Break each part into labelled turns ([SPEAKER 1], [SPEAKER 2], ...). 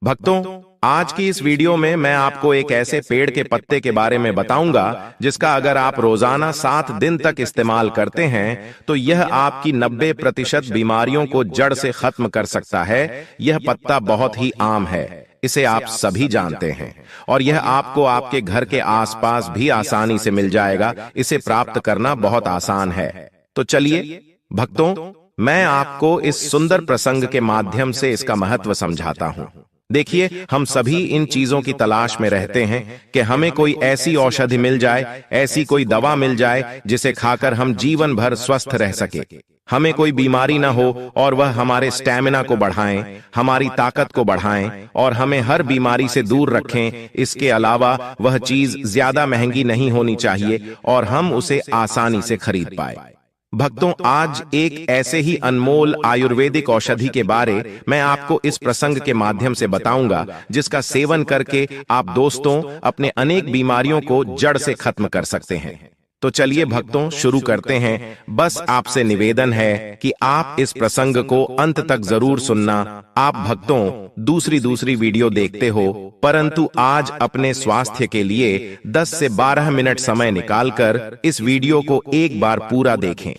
[SPEAKER 1] भक्तों, आज की इस वीडियो में मैं आपको एक ऐसे पेड़ के पत्ते के बारे में बताऊंगा जिसका अगर आप रोजाना 7 दिन तक इस्तेमाल करते हैं तो यह आपकी 90% बीमारियों को जड़ से खत्म कर सकता है। यह पत्ता बहुत ही आम है, इसे आप सभी जानते हैं और यह आपको आपके घर के आसपास भी आसानी से मिल जाएगा। इसे प्राप्त करना बहुत आसान है। तो चलिए भक्तों, मैं आपको इस सुंदर प्रसंग के माध्यम से इसका महत्व समझाता हूं। देखिए, हम सभी इन चीजों की तलाश में रहते हैं कि हमें कोई ऐसी औषधि मिल जाए, ऐसी कोई दवा मिल जाए जिसे खाकर हम जीवन भर स्वस्थ रह सके। हमें कोई बीमारी ना हो और वह हमारे स्टैमिना को बढ़ाएं, हमारी ताकत को बढ़ाएं और हमें हर बीमारी से दूर रखें। इसके अलावा वह चीज ज्यादा महंगी नहीं होनी चाहिए और हम उसे आसानी से खरीद पाए। भक्तों, आज एक ऐसे ही अनमोल आयुर्वेदिक औषधि के बारे में आपको इस प्रसंग के माध्यम से बताऊंगा जिसका सेवन करके आप दोस्तों अपने अनेक बीमारियों को जड़ से खत्म कर सकते हैं। तो चलिए भक्तों, शुरू करते हैं। बस आपसे निवेदन है कि आप इस प्रसंग को अंत तक जरूर सुनना। आप भक्तों दूसरी वीडियो देखते हो, परंतु आज अपने स्वास्थ्य के लिए 10 से 12 मिनट समय निकालकर इस वीडियो को एक बार पूरा देखें।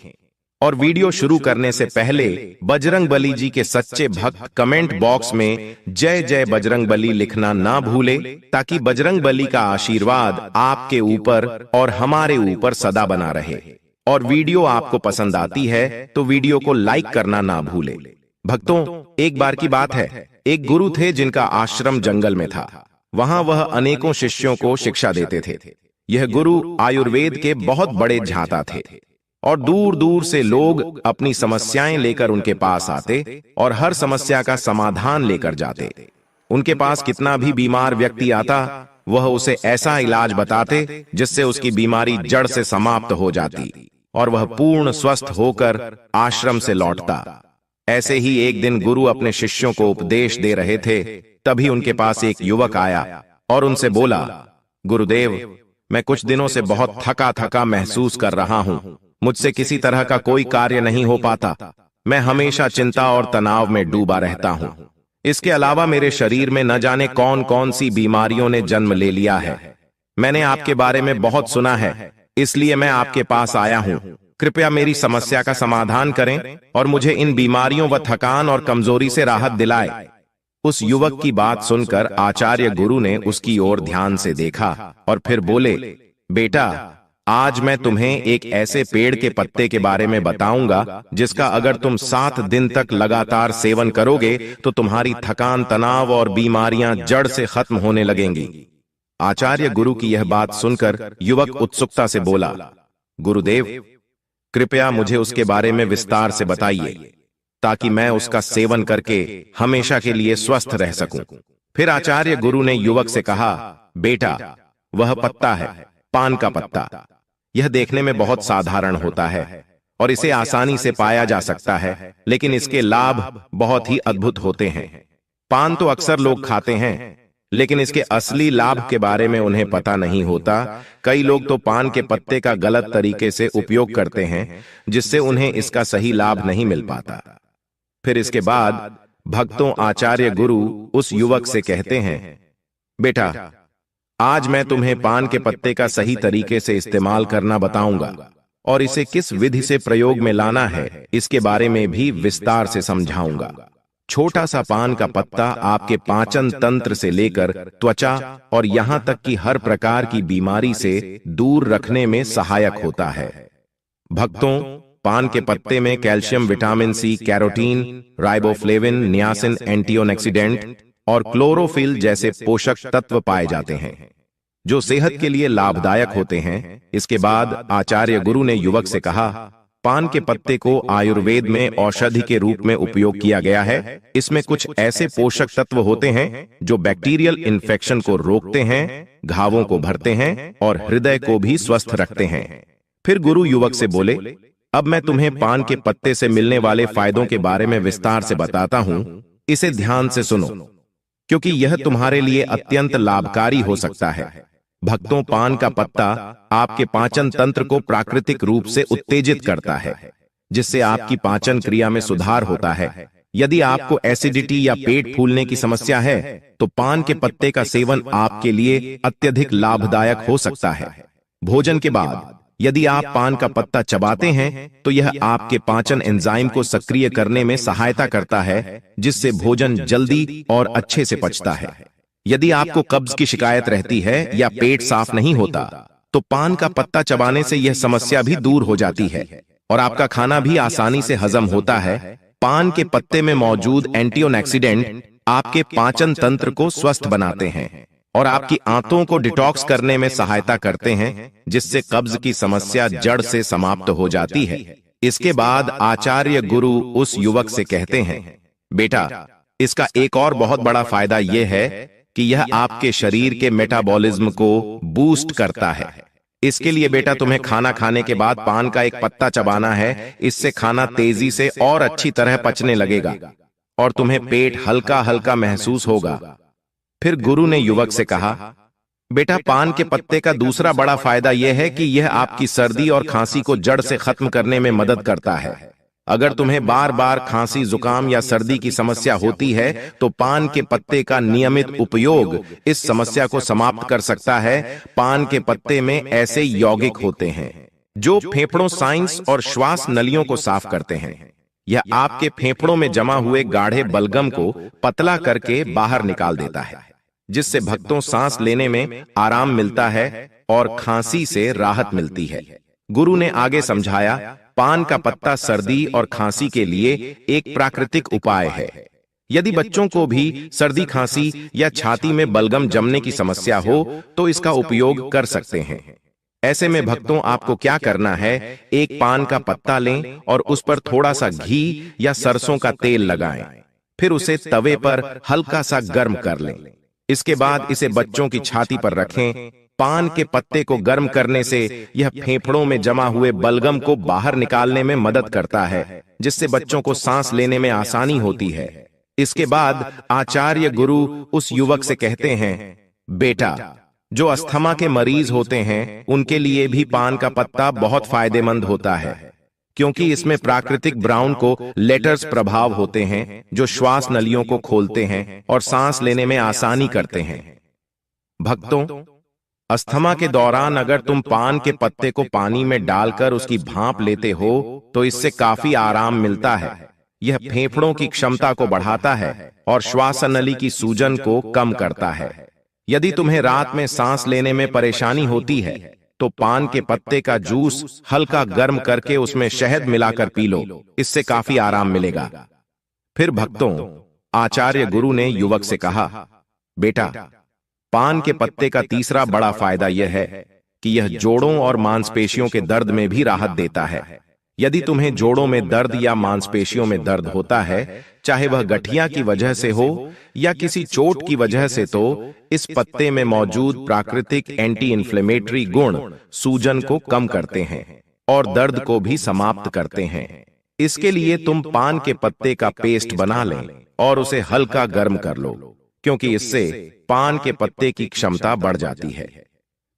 [SPEAKER 1] और वीडियो शुरू करने से पहले बजरंगबली जी के सच्चे भक्त कमेंट बॉक्स में जय जय बजरंगबली लिखना ना भूले, ताकि बजरंगबली का आशीर्वाद आपके ऊपर और हमारे ऊपर सदा बना रहे। और वीडियो आपको पसंद आती है तो वीडियो को लाइक करना ना भूले। भक्तों, एक बार की बात है, एक गुरु थे जिनका आश्रम जंगल में था। वहां वह अनेकों शिष्यों को शिक्षा देते थे। यह गुरु आयुर्वेद के बहुत बड़े झांता थे और दूर दूर से लोग अपनी समस्याएं लेकर उनके पास आते और हर समस्या का समाधान लेकर जाते। उनके पास कितना भी बीमार व्यक्ति आता, वह उसे ऐसा इलाज बताते जिससे उसकी बीमारी जड़ से समाप्त हो जाती और वह पूर्ण स्वस्थ होकर आश्रम से लौटता। ऐसे ही एक दिन गुरु अपने शिष्यों को उपदेश दे रहे थे, तभी उनके पास एक युवक आया और उनसे बोला, गुरुदेव, मैं कुछ दिनों से बहुत थका थका महसूस कर रहा हूं। मुझसे किसी तरह का कोई कार्य नहीं हो पाता। मैं हमेशा चिंता और तनाव में डूबा रहता हूं। इसके अलावा मेरे शरीर में न जाने कौन कौन सी बीमारियों ने जन्म ले लिया है। मैंने आपके बारे में बहुत सुना है, इसलिए मैं आपके पास आया हूं। कृपया मेरी समस्या का समाधान करें और मुझे इन बीमारियों व थकान और कमजोरी से राहत दिलाए। उस युवक की बात सुनकर आचार्य गुरु ने उसकी ओर ध्यान से देखा और फिर बोले, बेटा, आज मैं तुम्हें एक ऐसे पेड़ के पत्ते के बारे में बताऊंगा जिसका अगर तुम 7 दिन तक लगातार सेवन करोगे तो तुम्हारी थकान, तनाव और बीमारियां जड़ से खत्म होने लगेंगी। आचार्य गुरु की यह बात सुनकर युवक उत्सुकता से बोला, गुरुदेव, कृपया मुझे उसके बारे में विस्तार से बताइए ताकि मैं उसका सेवन करके हमेशा के लिए स्वस्थ रह सकूं। फिर आचार्य गुरु ने युवक से कहा, बेटा, वह पत्ता है पान का पत्ता। यह देखने में बहुत साधारण होता है और इसे आसानी से पाया जा सकता है, लेकिन इसके लाभ बहुत ही अद्भुत होते हैं। पान तो अक्सर लोग खाते हैं, लेकिन इसके असली लाभ के बारे में उन्हें पता नहीं होता। कई लोग तो पान के पत्ते का गलत तरीके से उपयोग करते हैं, जिससे उन्हें इसका सही लाभ नहीं मिल पाता। फिर इसके बाद भक्तों आचार्य गुरु उस युवक से कहते हैं, बेटा, आज मैं तुम्हें पान के पत्ते का सही तरीके से इस्तेमाल करना बताऊंगा और इसे किस विधि से प्रयोग में लाना है इसके बारे में भी विस्तार से समझाऊंगा। छोटा सा पान का पत्ता आपके पाचन तंत्र से लेकर त्वचा और यहां तक कि हर प्रकार की बीमारी से दूर रखने में सहायक होता है। भक्तों, पान के पत्ते में calcium, vitamin C, carotene, riboflavin, niacin, antioxidant और क्लोरोफिल जैसे पोषक तत्व पाए जाते हैं जो सेहत के लिए लाभदायक होते हैं। इसके बाद आचार्य गुरु ने युवक से कहा, पान के पत्ते को आयुर्वेद में औषधि के रूप में उपयोग किया गया है। इसमें कुछ ऐसे पोषक तत्व होते हैं जो बैक्टीरियल इन्फेक्शन को रोकते हैं, घावों को भरते हैं और हृदय को भी स्वस्थ रखते हैं। फिर गुरु युवक से बोले, अब मैं तुम्हें पान के पत्ते से मिलने वाले फायदों के बारे में विस्तार से बताता हूं। इसे ध्यान से सुनो, क्योंकि यह तुम्हारे लिए अत्यंत लाभकारी हो सकता है। भक्तों, पान का पत्ता आपके पाचन तंत्र को प्राकृतिक रूप से उत्तेजित करता है, जिससे आपकी पाचन क्रिया में सुधार होता है। यदि आपको एसिडिटी या पेट फूलने की समस्या है तो पान के पत्ते का सेवन आपके लिए अत्यधिक लाभदायक हो सकता है। भोजन के बाद यदि आप पान का पत्ता चबाते हैं तो यह आपके पाचन एंजाइम को सक्रिय करने में सहायता करता है, जिससे भोजन जल्दी और अच्छे से पचता है। यदि आपको कब्ज की शिकायत रहती है या पेट साफ नहीं होता तो पान का पत्ता चबाने से यह समस्या भी दूर हो जाती है और आपका खाना भी आसानी से हजम होता है। पान के पत्ते में मौजूद एंटीऑक्सीडेंट आपके पाचन तंत्र को स्वस्थ बनाते हैं और आपकी आंतों को डिटॉक्स करने में सहायता करते हैं, जिससे कब्ज की समस्या जड़ से समाप्त हो जाती है। इसके बाद आचार्य गुरु उस युवक से कहते हैं, बेटा, इसका एक और बहुत बड़ा फायदा यह है कि यह आपके शरीर के मेटाबॉलिज्म को बूस्ट करता है। इसके लिए बेटा तुम्हें खाना खाने के बाद पान का एक पत्ता चबाना है। इससे खाना तेजी से और अच्छी तरह पचने लगेगा और तुम्हें पेट हल्का हल्का महसूस होगा। फिर गुरु ने युवक से कहा, बेटा, पान के पत्ते का दूसरा बड़ा फायदा यह है कि यह आपकी सर्दी और खांसी को जड़ से खत्म करने में मदद करता है। अगर तुम्हें बार बार खांसी, जुकाम या सर्दी की समस्या होती है तो पान के पत्ते का नियमित उपयोग इस समस्या को समाप्त कर सकता है। पान के पत्ते में ऐसे यौगिक होते हैं जो फेफड़ों, साइंस और श्वास नलियों को साफ करते हैं। यह आपके फेफड़ों में जमा हुए गाढ़े बलगम को पतला करके बाहर निकाल देता है, जिससे भक्तों सांस लेने में आराम मिलता है और खांसी से राहत मिलती है। गुरु ने आगे समझाया, पान का पत्ता सर्दी और खांसी के लिए एक प्राकृतिक उपाय है। यदि बच्चों को भी सर्दी, खांसी या छाती में बलगम जमने की समस्या हो तो इसका उपयोग कर सकते हैं। ऐसे में भक्तों, आपको क्या करना है, एक पान का पत्ता लें और उस पर थोड़ा सा घी या सरसों का तेल लगाएं। फिर उसे तवे पर हल्का सा गर्म कर लें। इसके बाद इसे बच्चों की छाती पर रखें। पान के पत्ते को गर्म करने से यह फेफड़ों में जमा हुए बलगम को बाहर निकालने में मदद करता है, जिससे बच्चों को सांस लेने में आसानी होती है। इसके बाद आचार्य गुरु उस युवक से कहते हैं, बेटा, जो अस्थमा के मरीज होते हैं उनके लिए भी पान का पत्ता बहुत फायदेमंद होता है, क्योंकि इसमें प्राकृतिक ब्राउन को लेटर्स प्रभाव होते हैं जो श्वास नलियों को खोलते हैं और सांस लेने में आसानी करते हैं। भक्तों, अस्थमा के दौरान अगर तुम पान के पत्ते को पानी में डालकर उसकी भाप लेते हो तो इससे काफी आराम मिलता है। यह फेफड़ों की क्षमता को बढ़ाता है और श्वासनली की सूजन को कम करता है। यदि तुम्हें रात में सांस लेने में परेशानी होती है तो पान के पत्ते का जूस हल्का गर्म करके उसमें शहद मिलाकर पी लो, इससे काफी आराम मिलेगा। फिर भक्तों, आचार्य गुरु ने युवक से कहा, बेटा, पान के पत्ते का तीसरा बड़ा फायदा यह है कि यह जोड़ों और मांसपेशियों के दर्द में भी राहत देता है। यदि तुम्हें जोड़ों में दर्द या मांसपेशियों में दर्द होता है, चाहे वह गठिया की वजह से हो या किसी चोट की वजह से, तो इस पत्ते में मौजूद प्राकृतिक एंटी इन्फ्लेमेटरी गुण सूजन को कम करते हैं और दर्द को भी समाप्त करते हैं। इसके लिए तुम पान के पत्ते का पेस्ट बना लें और उसे हल्का गर्म कर लो, क्योंकि इससे पान के पत्ते की क्षमता बढ़ जाती है।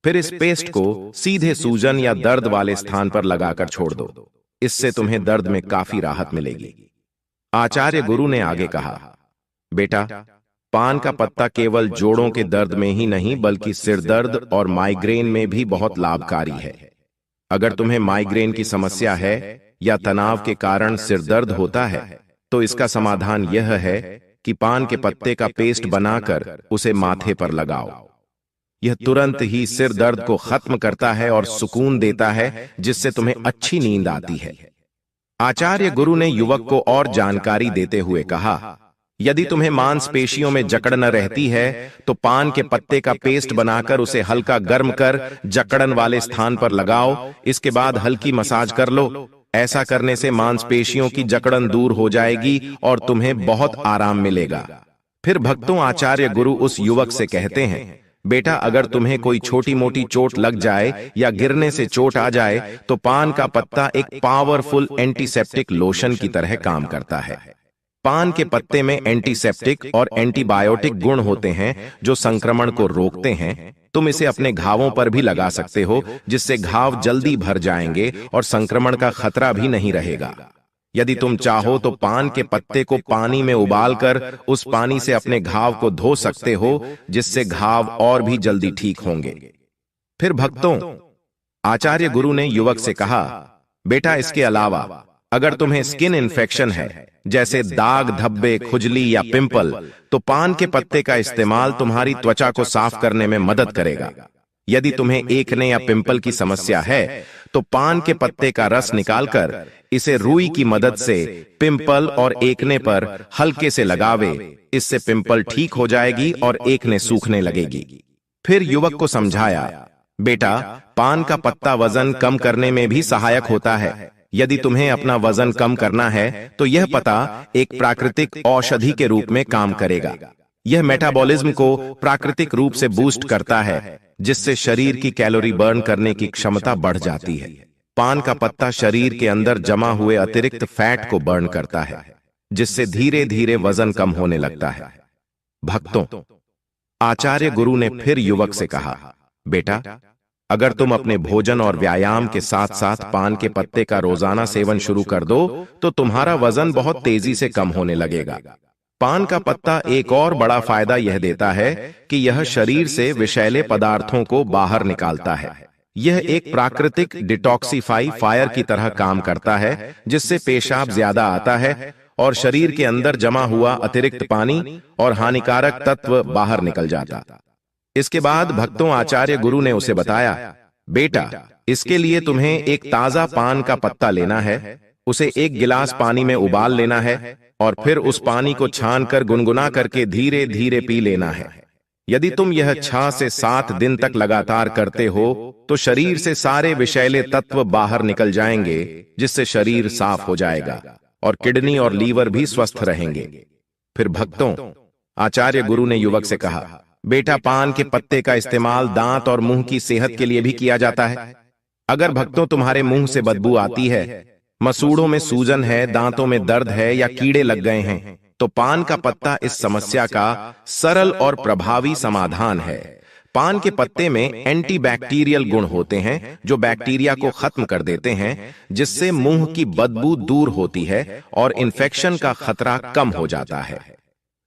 [SPEAKER 1] फिर इस पेस्ट को सीधे सूजन या दर्द वाले स्थान पर लगाकर छोड़ दो, इससे तुम्हें दर्द में काफी राहत मिलेगी। आचार्य गुरु ने आगे कहा, बेटा, पान का पत्ता केवल जोड़ों के दर्द में ही नहीं बल्कि सिर दर्द और माइग्रेन में भी बहुत लाभकारी है। अगर तुम्हें माइग्रेन की समस्या है या तनाव के कारण सिर दर्द होता है तो इसका समाधान यह है कि पान के पत्ते का पेस्ट बनाकर उसे माथे पर लगाओ। यह तुरंत ही सिर दर्द को खत्म करता है और सुकून देता है, जिससे तुम्हें अच्छी नींद आती है। आचार्य गुरु ने युवक को और जानकारी देते हुए कहा, यदि तुम्हें मांसपेशियों में जकड़न रहती है तो पान के पत्ते का पेस्ट बनाकर उसे हल्का गर्म कर जकड़न वाले स्थान पर लगाओ। इसके बाद हल्की मसाज कर लो। ऐसा करने से मांसपेशियों की जकड़न दूर हो जाएगी और तुम्हें बहुत आराम मिलेगा। फिर भक्तों, आचार्य गुरु उस युवक से कहते हैं, बेटा, अगर तुम्हें कोई छोटी मोटी चोट लग जाए या गिरने से चोट आ जाए तो पान का पत्ता एक पावरफुल एंटीसेप्टिक लोशन की तरह काम करता है। पान के पत्ते में एंटीसेप्टिक और एंटीबायोटिक गुण होते हैं जो संक्रमण को रोकते हैं। तुम इसे अपने घावों पर भी लगा सकते हो, जिससे घाव जल्दी भर जाएंगे और संक्रमण का खतरा भी नहीं रहेगा। यदि तुम चाहो तो पान के पत्ते को पानी में उबालकर उस पानी से अपने घाव को धो सकते हो, जिससे घाव और भी जल्दी ठीक होंगे। फिर भक्तों, आचार्य गुरु ने युवक से कहा, बेटा इसके अलावा अगर तुम्हें स्किन इन्फेक्शन है, जैसे दाग, धब्बे, खुजली या पिंपल, तो पान के पत्ते का इस्तेमाल तुम्हारी त्वचा को साफ करने में मदद करेगा। यदि तुम्हें एक्ने या पिंपल की समस्या है तो पान के पत्ते का रस निकालकर इसे रुई की मदद से पिंपल और एक्ने पर हल्के से लगावे, इससे पिंपल ठीक हो जाएगी और एक्ने सूखने लगेगी। फिर युवक को समझाया, बेटा पान का पत्ता वजन कम करने में भी सहायक होता है। यदि तुम्हें अपना वजन कम करना है तो यह पत्ता एक प्राकृतिक औषधि के रूप में काम करेगा। यह मेटाबॉलिज्म को प्राकृतिक रूप से बूस्ट करता है, जिससे शरीर की कैलोरी बर्न करने की क्षमता बढ़ जाती है। पान का पत्ता शरीर के अंदर जमा हुए अतिरिक्त फैट को बर्न करता है, जिससे धीरे धीरे वजन कम होने लगता है। भक्तों, आचार्य गुरु ने फिर युवक से कहा, बेटा अगर तुम अपने भोजन और व्यायाम के साथ साथ पान के पत्ते का रोजाना सेवन शुरू कर दो तो तुम्हारा वजन बहुत तेजी से कम होने लगेगा। पान का पत्ता एक और बड़ा फायदा यह देता है कि यह शरीर से विषैले पदार्थों को बाहर निकालता है। यह एक प्राकृतिक डिटॉक्सिफायर की तरह काम करता है, जिससे पेशाब ज्यादा आता है और शरीर के अंदर जमा हुआ अतिरिक्त पानी और हानिकारक तत्व बाहर निकल जाता। इसके बाद भक्तों, आचार्य गुरु ने उसे बताया, बेटा इसके लिए तुम्हें एक ताजा पान का पत्ता लेना है, उसे एक गिलास पानी में उबाल लेना है और फिर उस पानी को छानकर गुनगुना करके धीरे धीरे पी लेना है। यदि तुम यह 6 से 7 दिन तक लगातार करते हो तो शरीर से सारे विषैले तत्व बाहर निकल जाएंगे, जिससे शरीर साफ हो जाएगा और किडनी और लीवर भी स्वस्थ रहेंगे। फिर भक्तों, आचार्य गुरु ने युवक से कहा, बेटा पान के पत्ते का इस्तेमाल दांत और मुंह की सेहत के लिए भी किया जाता है। अगर भक्तों तुम्हारे मुंह से बदबू आती है, मसूड़ों में सूजन है, दांतों में दर्द है या कीड़े लग गए हैं, तो पान का पत्ता इस समस्या का सरल और प्रभावी समाधान है। पान के पत्ते में एंटीबैक्टीरियल गुण होते हैं जो बैक्टीरिया को खत्म कर देते हैं, जिससे मुंह की बदबू दूर होती है और इन्फेक्शन का खतरा कम हो जाता है।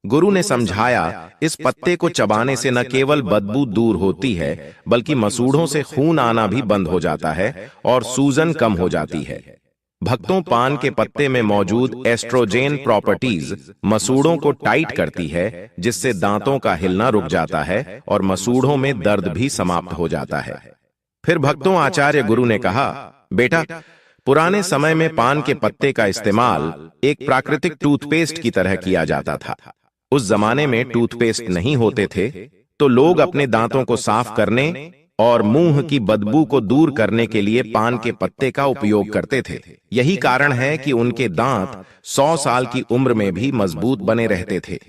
[SPEAKER 1] गुरु ने समझाया, इस पत्ते को चबाने से न केवल बदबू दूर होती है बल्कि मसूड़ों से खून आना भी बंद हो जाता है और सूजन कम हो जाती है। भक्तों, पान के पत्ते में मौजूद एस्ट्रोजेन प्रॉपर्टीज मसूड़ों को टाइट करती है, जिससे दांतों का हिलना रुक जाता है और मसूड़ों में दर्द भी समाप्त हो जाता है। फिर भक्तों, आचार्य गुरु ने कहा, बेटा पुराने समय में पान के पत्ते का इस्तेमाल एक प्राकृतिक टूथपेस्ट की तरह किया जाता था। उस जमाने में टूथपेस्ट नहीं होते थे, तो लोग अपने दांतों को साफ करने और मुंह की बदबू को दूर करने के लिए पान के पत्ते का उपयोग करते थे। यही कारण है कि उनके दांत 100 साल की उम्र में भी मजबूत बने रहते थे।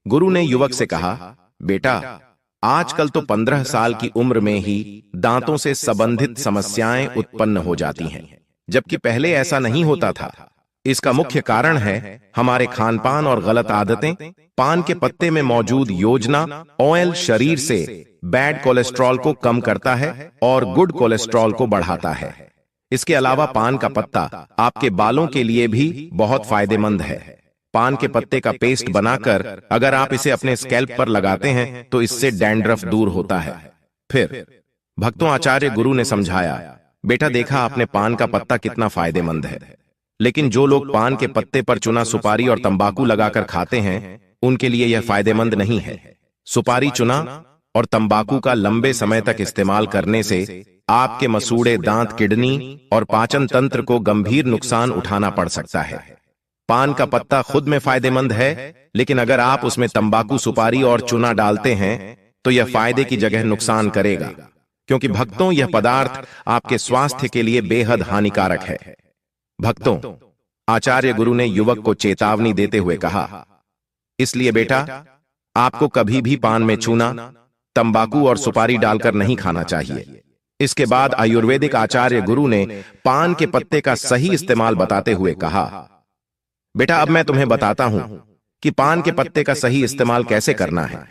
[SPEAKER 1] गुरु ने युवक से कहा, बेटा आजकल तो 15 साल की उम्र में ही दांतों से संबंधित समस्याएं उत्पन्न हो जाती हैं, जबकि पहले ऐसा नहीं होता था। इसका मुख्य कारण है हमारे खानपान और गलत आदतें। पान के पत्ते में मौजूद योजना ऑयल शरीर से बैड कोलेस्ट्रॉल को कम करता है और गुड कोलेस्ट्रॉल को बढ़ाता है। इसके अलावा पान का पत्ता आपके बालों के लिए भी बहुत फायदेमंद है। पान के पत्ते का पेस्ट बनाकर अगर आप इसे अपने स्कैल्प पर लगाते हैं तो इससे डैंड्रफ दूर होता है। फिर भक्तों, आचार्य गुरु ने समझाया, बेटा देखा आपने पान का पत्ता कितना फायदेमंद है, लेकिन जो लोग पान के पत्ते पर चुना सुपारी और तंबाकू लगाकर खाते हैं उनके लिए यह फायदेमंद नहीं है। सुपारी, चुना और तंबाकू का लंबे समय तक इस्तेमाल करने से आपके मसूड़े, दांत, किडनी और पाचन तंत्र को गंभीर नुकसान उठाना पड़ सकता है। पान का पत्ता खुद में फायदेमंद है, लेकिन अगर आप उसमें तंबाकू, सुपारी और चूना डालते हैं तो यह फायदे की जगह नुकसान करेगा, क्योंकि भक्तों यह पदार्थ आपके स्वास्थ्य के लिए बेहद हानिकारक है। भक्तों, आचार्य गुरु ने युवक को चेतावनी देते हुए कहा, इसलिए बेटा आपको कभी भी पान में चूना, तंबाकू और सुपारी डालकर नहीं खाना चाहिए। इसके बाद आयुर्वेदिक आचार्य गुरु ने पान के पत्ते का सही इस्तेमाल बताते हुए कहा, बेटा अब मैं तुम्हें बताता हूं कि पान के पत्ते का सही इस्तेमाल कैसे करना है।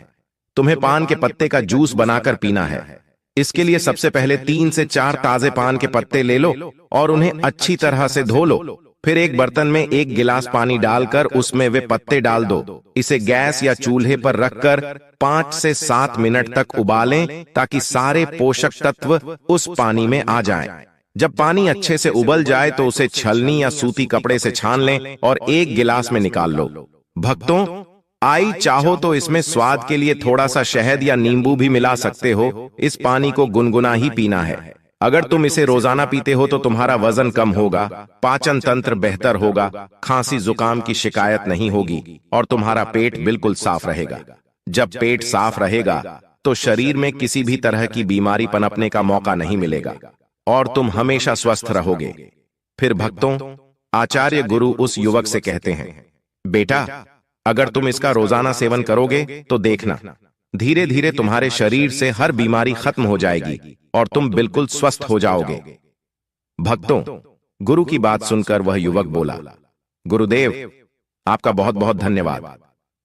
[SPEAKER 1] तुम्हें पान के पत्ते का जूस बनाकर पीना है। इसके लिए सबसे पहले 3 से 4 ताजे पान के पत्ते ले लो और उन्हें अच्छी तरह से धो लो। फिर एक बर्तन में 1 गिलास पानी डालकर उसमें वे पत्ते डाल दो। इसे गैस या चूल्हे पर रखकर 5 से 7 मिनट तक उबालें ताकि सारे पोषक तत्व उस पानी में आ जाएं। जब पानी अच्छे से उबल जाए तो उसे छलनी या सूती कपड़े से छान लें और 1 गिलास में निकाल लो। भक्तों, आई चाहो तो इसमें स्वाद के लिए थोड़ा सा शहद या नींबू भी मिला सकते हो। इस पानी को गुनगुना ही पीना है। अगर तुम इसे रोजाना पीते हो तो तुम्हारा वजन कम होगा, पाचन तंत्र बेहतर होगा, खांसी जुकाम की शिकायत नहीं होगी और तुम्हारा पेट बिल्कुल साफ रहेगा। जब पेट साफ रहेगा तो शरीर में किसी भी तरह की बीमारी पनपने का मौका नहीं मिलेगा और तुम हमेशा स्वस्थ रहोगे। फिर भक्तों, आचार्य गुरु उस युवक से कहते हैं, बेटा, अगर तुम इसका रोजाना सेवन करोगे तो देखना, धीरे धीरे तुम्हारे शरीर से हर बीमारी खत्म हो जाएगी और तुम बिल्कुल स्वस्थ हो जाओगे। भक्तों, गुरु की बात सुनकर वह युवक बोला, गुरुदेव, आपका बहुत बहुत धन्यवाद।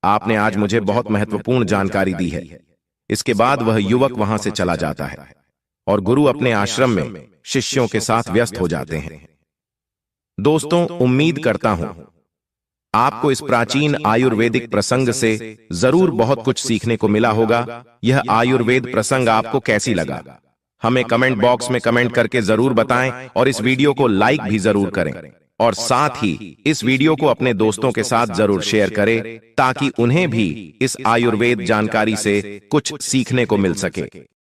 [SPEAKER 1] आपने आज मुझे बहुत महत्वपूर्ण जानकारी दी है। इसके बाद वह युवक वहां से चला जाता है और गुरु अपने आश्रम में शिष्यों के साथ व्यस्त हो जाते हैं। दोस्तों, उम्मीद करता हूं आपको इस प्राचीन आयुर्वेदिक प्रसंग से जरूर बहुत कुछ सीखने को मिला होगा। यह आयुर्वेद प्रसंग आपको कैसी लगा, हमें कमेंट बॉक्स में कमेंट करके जरूर बताएं और इस वीडियो को लाइक भी जरूर करें और साथ ही इस वीडियो को अपने दोस्तों के साथ जरूर शेयर करें ताकि उन्हें भी इस आयुर्वेद जानकारी से कुछ सीखने को मिल सके।